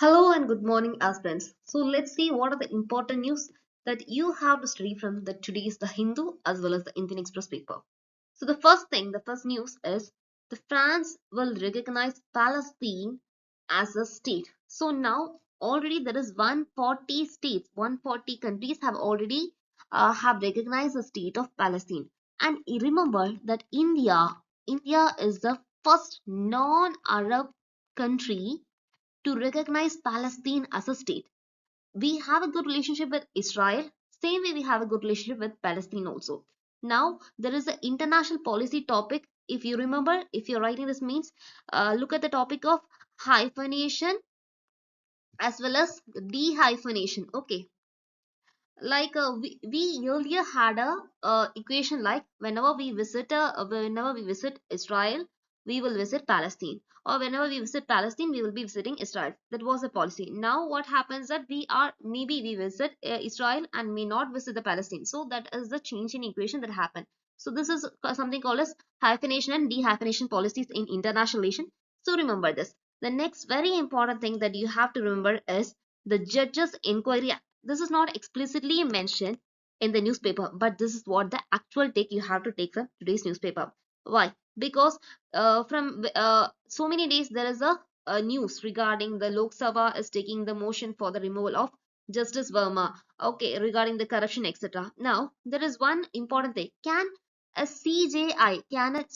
Hello and good morning, aspirants. So let's see what are the important news that you have to study from the today's The Hindu as well as the Indian Express paper. So the first news is the France will recognize Palestine as a state. So now already there is 140 states, 140 countries have already have recognized the state of Palestine. And remember that India is the first non-Arab country to recognize Palestine as a state. We have a good relationship with Israel, same way we have a good relationship with Palestine also. Now, there is an international policy topic. If you remember, if you're writing this means, look at the topic of hyphenation as well as dehyphenation. Okay, like we earlier had a equation like whenever we visit Israel, we will visit Palestine, or whenever we visit Palestine, we will be visiting Israel. That was the policy. Now what happens that maybe we visit Israel and may not visit the Palestine, so that is the change in equation that happened. So this is something called as hyphenation and dehyphenation policies in international relation. So remember this. The next very important thing that you have to remember is the judges inquiry. This is not explicitly mentioned in the newspaper, but this is what the actual take you have to take from today's newspaper. Why? Because from so many days there is a news regarding the Lok Sabha is taking the motion for the removal of Justice Verma. Okay, regarding the corruption, etc. Now there is one important thing. Can a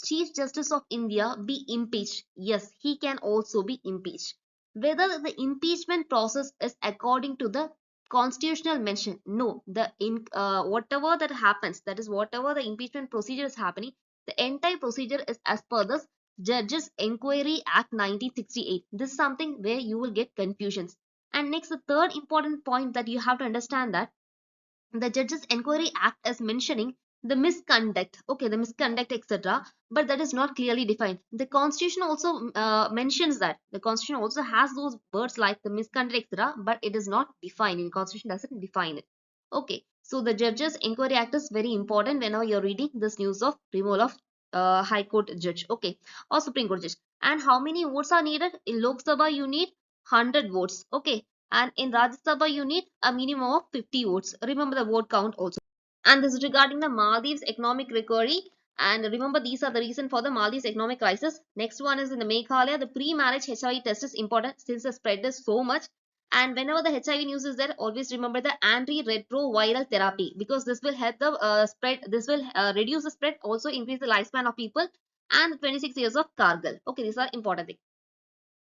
Chief Justice of India be impeached? Yes, he can also be impeached. Whether the impeachment process is according to the constitutional mention, no, the in whatever that happens, that is whatever the impeachment procedure is happening, the entire procedure is as per the Judges Inquiry Act 1968. This is something where you will get confusions. And next, the third important point that you have to understand, that the Judges Inquiry Act is mentioning the misconduct, okay, the misconduct, etc., but that is not clearly defined. The Constitution also mentions that. The Constitution also has those words like the misconduct, etc., but it is not defined. In Constitution doesn't define it. Okay, so the Judges Inquiry Act is very important whenever you're reading this news of removal of High Court judge, okay, or Supreme Court judge. And how many votes are needed? In Lok Sabha, you need 100 votes, okay, and in Rajya Sabha you need a minimum of 50 votes. Remember the vote count also. And this is regarding the Maldives economic recovery. And remember, these are the reason for the Maldives economic crisis. Next one is in the Meghalaya. The pre-marriage HIV test is important since the spread is so much. And whenever the HIV news is there, always remember the antiretroviral therapy, because this will help the spread. This will reduce the spread, also increase the lifespan of people, and 26 years of Kargil. Okay, these are important things.